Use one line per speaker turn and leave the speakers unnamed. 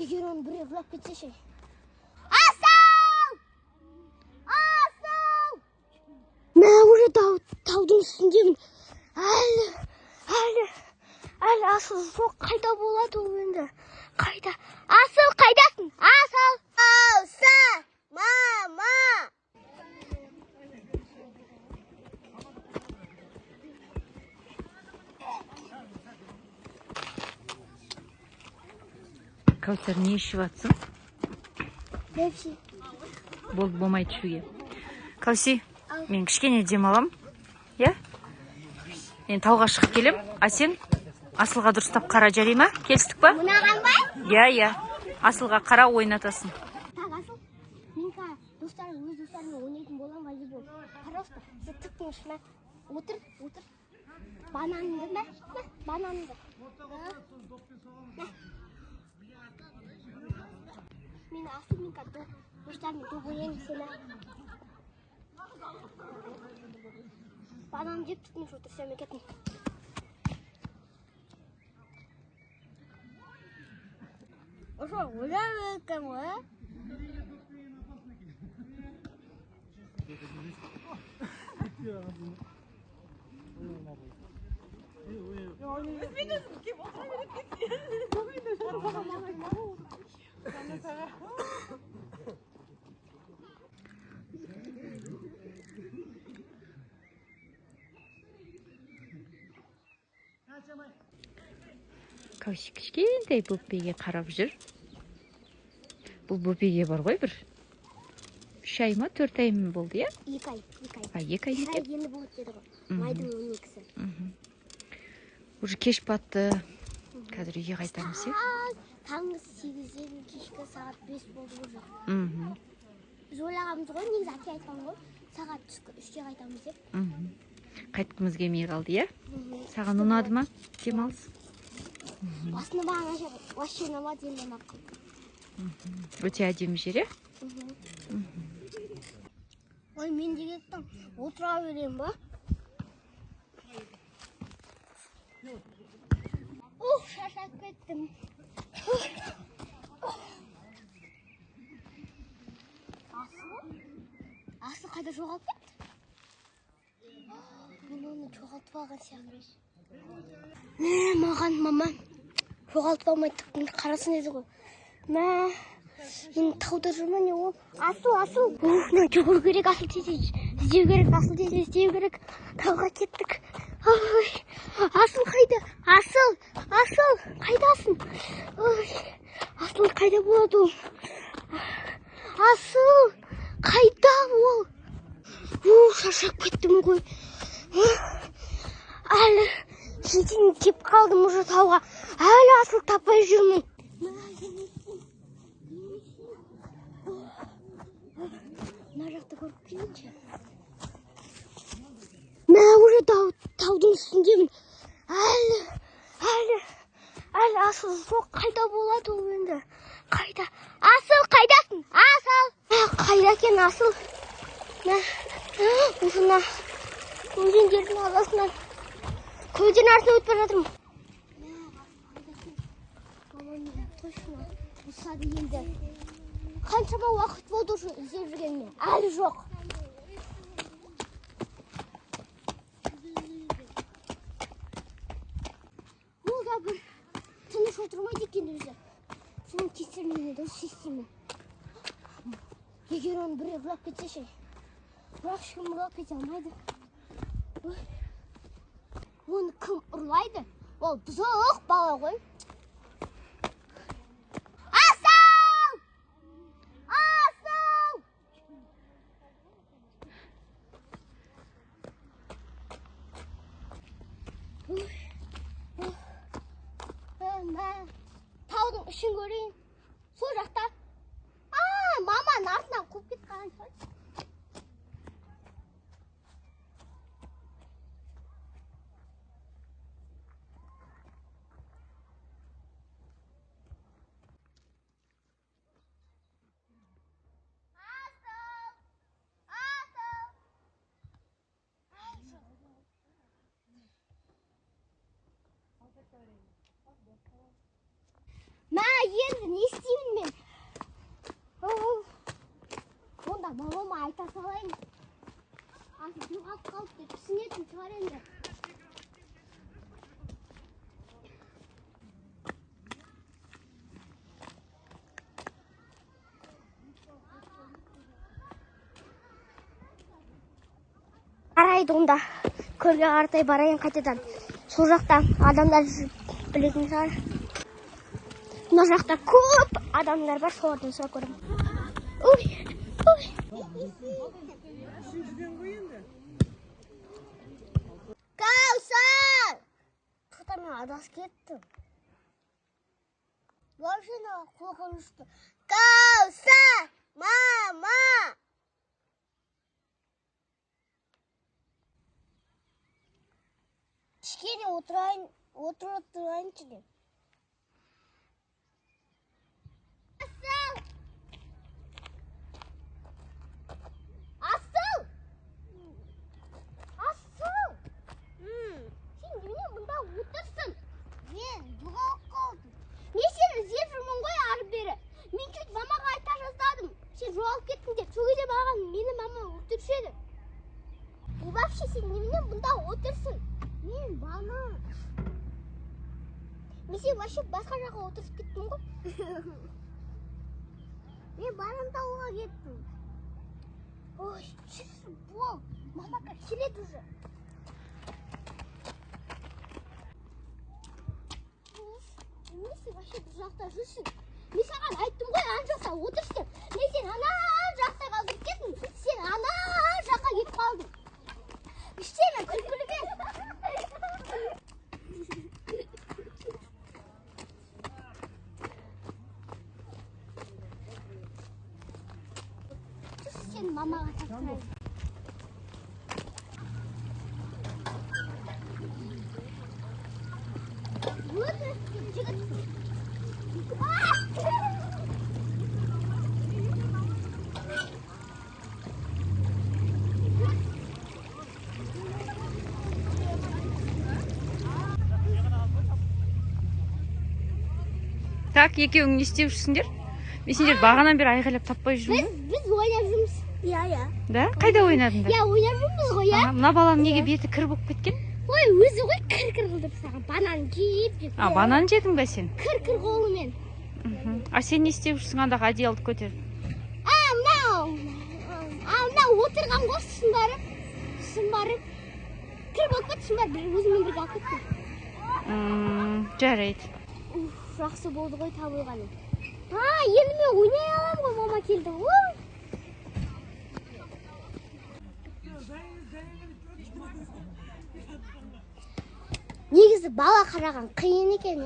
Егер оны біреу ұрлап кетсе ше. Асау! Асау! Мен уже таудың үстіндемін. Әлі асыл жоқ. Қайда болады ол енді? Қайда? Асыл қайдасың? Асыл! Асыл! Мама!
Кәусар, не ішіп жатсың?
Пепси.
Болды, болмайды ішуге. Кәуси, мен кішкене демалам. Я? Мен тауға шығып келем. А сен Асылға дұрыстап қара, жарай ма? Келістік па?
Мынаған ба?
Я. Асылға қара ойнатасың.
Так, Асыл, мен өз достарыммен ойнайтын болам ба деп. Пожалуйста, сен тіктің ішіне. Отыр. Бананыңды ма? Бананыңды. Мен Асыл, мен достарыммен топ ойнаймын сені. Банан жеп түтмеш отырсам екетін. Ошо, ойлап екен ғой, а?
Кәуси кішкентай бөпеге қарап жүр. Бұл бөпеге бар ғой бір 3 ай ма 4 ай ма болды, я?
2 ай.
2 ай екен.
Енді болады деді ғой. Майдың 12-сі.
Уже кеш батты. Қазір үйге қайтамыз, я?
Таңғы 8-ден кешкі сағат 5 болды уже. Біз ойлағанбыз ғой, негізі әке айтқан ғой, сағат 3-те қайтамыз деп.
Қайтқымыз келмей қалды, я? Саған ұнады ма? Демалыс?
Басында маған вообще ұнамады, енді ұнап қалды.
Өте әдемі жер, я?
Ой, мен дегеннен отыра берем ба? Шаршап кеттім. Асыл қайда жоғалып кетті? Мен оны жоғалтып алған сияқты. Маған маман жоғалтып алмайды, қарасын еді ғой. Мен тауда жүрмін, не ол? Асыл! Мен жүгіру керек, Асыл тез іздеу керек. Тауға кеттік. Асыл қайда? Асыл! Қайдасың? Асыл қайда болады ол? Асыл! Қайда ол? Шаршап кеттім ғой. Әлі жетейін кеп қалдым уже тауға. Әлі Асыл таппай жүрмін. Мына жақты көріп келейінші. Мен уже таудың үстіндемін. Әлі Асыл жоқ. Қайда болады ол енді? Қайда? Асыл қайдасың? Асыл! Қайда екен Асыл? Осына өзендердің арасынан көлден арасына өтіп жатырмын. Мамам точно ұстады енді. Қаншама уақыт болды уже іздеп жүргеніме. Әлі жоқ. Ол да бір тыныш отырмайды екен өзі. Соның кесірінен дұрыс естимін. Егер оны біреу ұрлап кетсе ше. Бірақ ешкім ұрлап кете алмайды. Оны кім ұрлайды? Ол бұзық бала ғой. Таудың ішін көрейін. Сол жақта. Маманың артынан қуып кеткен ғой. Ма, енді не істеймін? жоғалып қалып деп түсінетін шығар енді. Қарайды онда. Көлге қаратай барайын қайтадан. Сол жақта адамдар білетін шығар. Мына жақта көп адамдар бар, солардан сұрап көремін. Ой, ой. Каусар! Қыта мен адас кеттім. Машина қорқынышты. Каусар! Мама! Кішкене отырып тұрайыншы деп. Асыл! Асыл! Сен немене мұнда отырсың? Мен жоғалып қалдым. Мен сені іздеп жүрмін ғой ары бері. Мен чуть мамаға айта жаздадым. Сен жоғалып кеттің деп. Сол кезде маған мені мама өлтіруші еді. И вообще сен немене мұнда отырсың? Мен бана. Мен сен вообще басқа жаққа отырып кеттім ғой. Мен банан тауға кеттім. Ой, честно, бол. Мама келеді уже. Не сен вообще бұл жақта жүрсің? Мен саған айттым ғой, ана жақта отыршы деп. Мен сен ана жақта қалдырып кеттің. Сен ана жаққа кетіп қалдың. Іштеме күлкілге. Сен мамаға тапсырайын.
Так, екеуің не істеп жүрсіңдер? Мен сендер бағанан бері айғайлап таппай жүрмін ғой.
Біз ойнап жүрміз. Иә.
Да? Қайда ойнадыңдар?
Иә, ойнап жүрміз ғой, иә.
Мына баланың неге беті кір болып кеткен?
Ой, өзі ғой кір қылдырып саған. Банан жеп.
Банан жедің бе сен?
Кір қолымен.
Сен не істеп жүрсің анда одеялды көтеріп?
Мынау отырған ғой сымбарып. Кір болып кетті сымбарып. Өзімен бірге алып кеттім.
Жарайды.
Жақсы болды ғой табылғаным. Енді мен ойнай аламын ғой, мама келді. Негізі бала қараған қиын екен,